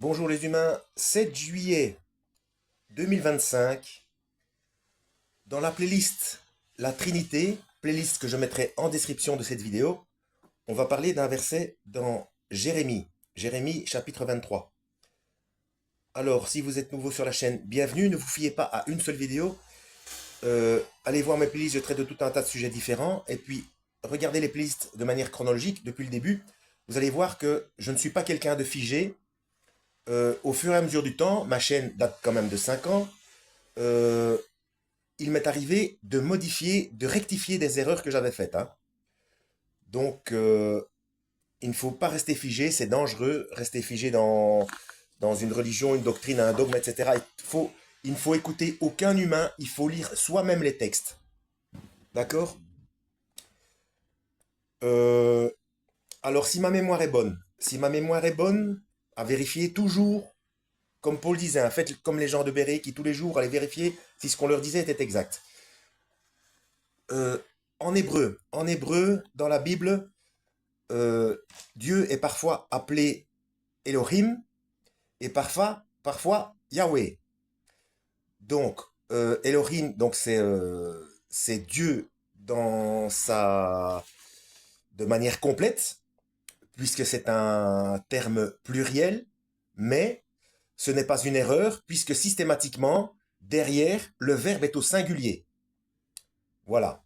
Bonjour les humains, 7 juillet 2025, dans la playlist La Trinité, playlist que je mettrai en description de cette vidéo, on va parler d'un verset dans Jérémie, Jérémie chapitre 23. Alors, si vous êtes nouveau sur la chaîne, bienvenue, ne vous fiez pas à une seule vidéo. Allez voir mes playlists, je traite de tout un tas de sujets différents, et puis regardez les playlists de manière chronologique depuis le début. Vous allez voir que je ne suis pas quelqu'un de figé. Au fur et à mesure du temps, ma chaîne date quand même de 5 ans, euh, il m'est arrivé de modifier, de rectifier des erreurs que j'avais faites, hein. Donc, il ne faut pas rester figé, c'est dangereux, rester figé dans une religion, une doctrine, un dogme, etc. Il ne faut écouter aucun humain, il faut lire soi-même les textes. D'accord. Euh, alors, si ma mémoire est bonne, à vérifier toujours, comme Paul disait, hein, faites comme les gens de Béret qui tous les jours allaient vérifier si ce qu'on leur disait était exact. Euh, en hébreu, dans la Bible, euh, Dieu est parfois appelé Elohim et parfois Yahweh. Donc, Elohim, donc c'est Dieu de manière complète, puisque c'est un terme pluriel, mais ce n'est pas une erreur, puisque systématiquement, derrière, le verbe est au singulier. Voilà.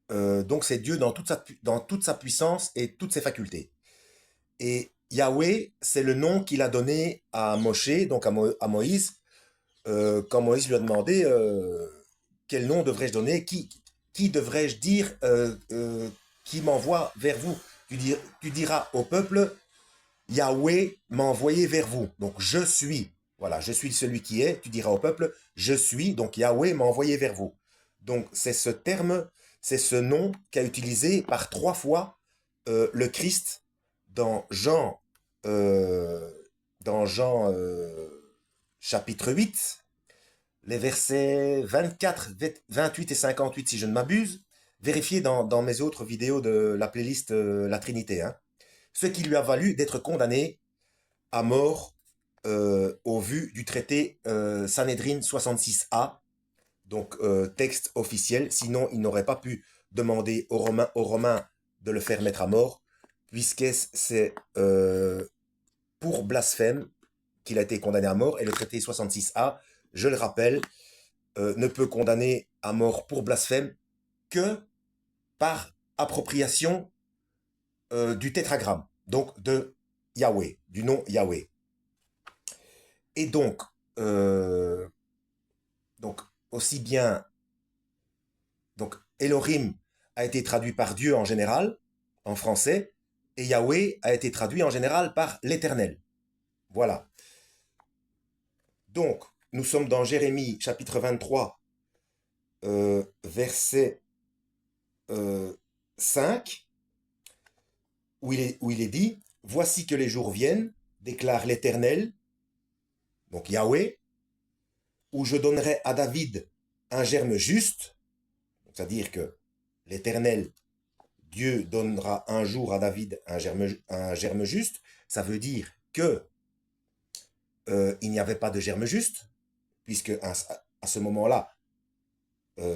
Donc c'est Dieu dans toute sa puissance et toutes ses facultés. Et Yahweh, c'est le nom qu'il a donné à Moshe, donc à Moïse, quand Moïse lui a demandé quel nom devrais-je donner, qui devrais-je dire qui m'envoie vers vous. Tu diras au peuple, Yahweh m'a envoyé vers vous. Donc je suis. Voilà, je suis celui qui est. Tu diras au peuple, je suis. Donc Yahweh m'a envoyé vers vous. Donc c'est ce terme, c'est ce nom qu'a utilisé par 3 fois le Christ dans Jean, euh, dans Jean chapitre 8, les versets 24, 28 et 58 si je ne m'abuse. Vérifiez dans mes autres vidéos de la playlist La Trinité, hein. Ce qui lui a valu d'être condamné à mort au vu du traité Sanhedrin 66A, donc texte officiel. Sinon, il n'aurait pas pu demander aux Romains de le faire mettre à mort, puisque c'est pour blasphème qu'il a été condamné à mort. Et le traité 66A, je le rappelle, ne peut condamner à mort pour blasphème que par appropriation du tétragramme, donc de Yahweh, du nom Yahweh. Et euh, donc aussi bien, donc Elohim a été traduit par Dieu en général, en français, et Yahweh a été traduit en général par l'Éternel. Voilà. Donc, nous sommes dans Jérémie chapitre 23, verset 5, où il est dit, voici que les jours viennent, déclare l'Éternel, donc Yahweh, où je donnerai à David un germe juste, c'est-à-dire que l'Éternel, Dieu donnera un jour à David un germe juste. Ça veut dire que il n'y avait pas de germe juste, puisque à ce moment-là,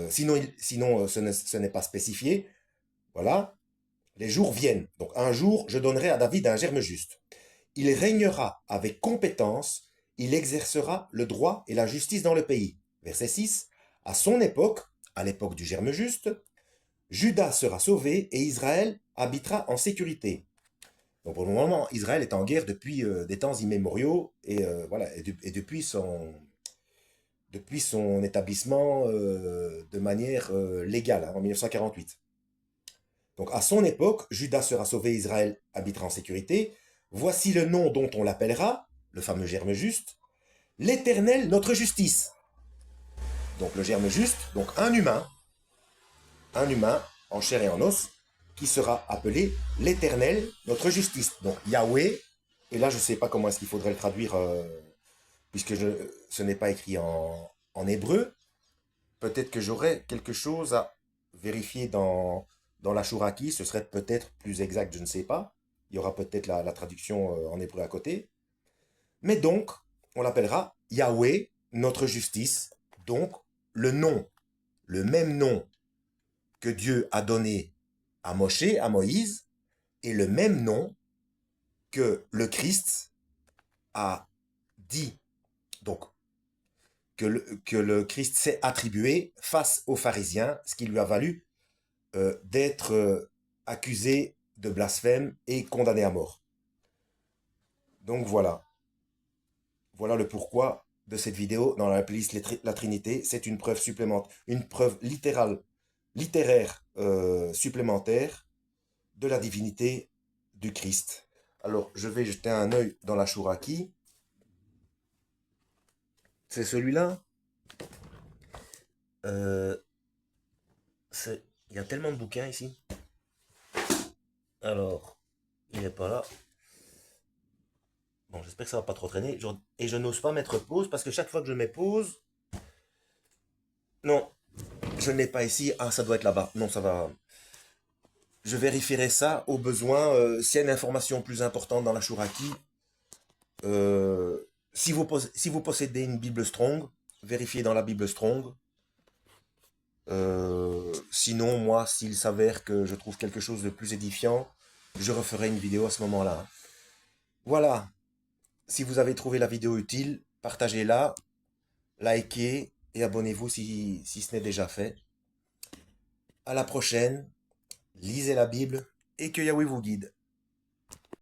sinon ce n'est pas spécifié. Voilà, les jours viennent. Donc un jour, je donnerai à David un germe juste. Il régnera avec compétence, il exercera le droit et la justice dans le pays. Verset 6. À son époque, à l'époque du germe juste, Juda sera sauvé et Israël habitera en sécurité. Donc pour le moment, Israël est en guerre depuis des temps immémoriaux et voilà, et depuis son établissement de manière légale, hein, en 1948. Donc à son époque, Juda sera sauvé, Israël habitera en sécurité. Voici le nom dont on l'appellera, le fameux germe juste, l'Éternel notre justice. Donc le germe juste, donc un humain en chair et en os, qui sera appelé l'Éternel notre justice. Donc Yahweh, et là je ne sais pas comment est-ce qu'il faudrait le traduire, puisque ce n'est pas écrit en hébreu. Peut-être que j'aurais quelque chose à vérifier dans la Shuraki, ce serait peut-être plus exact, je ne sais pas. Il y aura peut-être la traduction en hébreu à côté. Mais donc, on l'appellera Yahweh, notre justice. Donc, le nom, le même nom que Dieu a donné à Moshe, à Moïse, est le même nom que le Christ a dit. Donc, que le Christ s'est attribué face aux pharisiens, ce qui lui a valu d'être accusé de blasphème et condamné à mort. Donc voilà. Voilà le pourquoi de cette vidéo dans la playlist La Trinité. C'est une preuve supplémentaire, une preuve littéraire supplémentaire de la divinité du Christ. Alors, je vais jeter un œil dans la Chouraki. C'est celui-là. Euh, il y a tellement de bouquins ici. Alors, il n'est pas là. Bon, j'espère que ça va pas trop traîner. Et je n'ose pas mettre pause parce que chaque fois que je mets pause, non, je ne l'ai pas ici. Ah, ça doit être là-bas. Non, ça va. Je vérifierai ça au besoin. S'il y a une information plus importante dans la Chouraki, si vous possédez une Bible Strong, vérifiez dans la Bible Strong. Sinon, moi, s'il s'avère que je trouve quelque chose de plus édifiant, je referai une vidéo à ce moment-là. Voilà. Si vous avez trouvé la vidéo utile, partagez-la, likez et abonnez-vous si ce n'est déjà fait. À la prochaine, lisez la Bible et que Yahweh vous guide.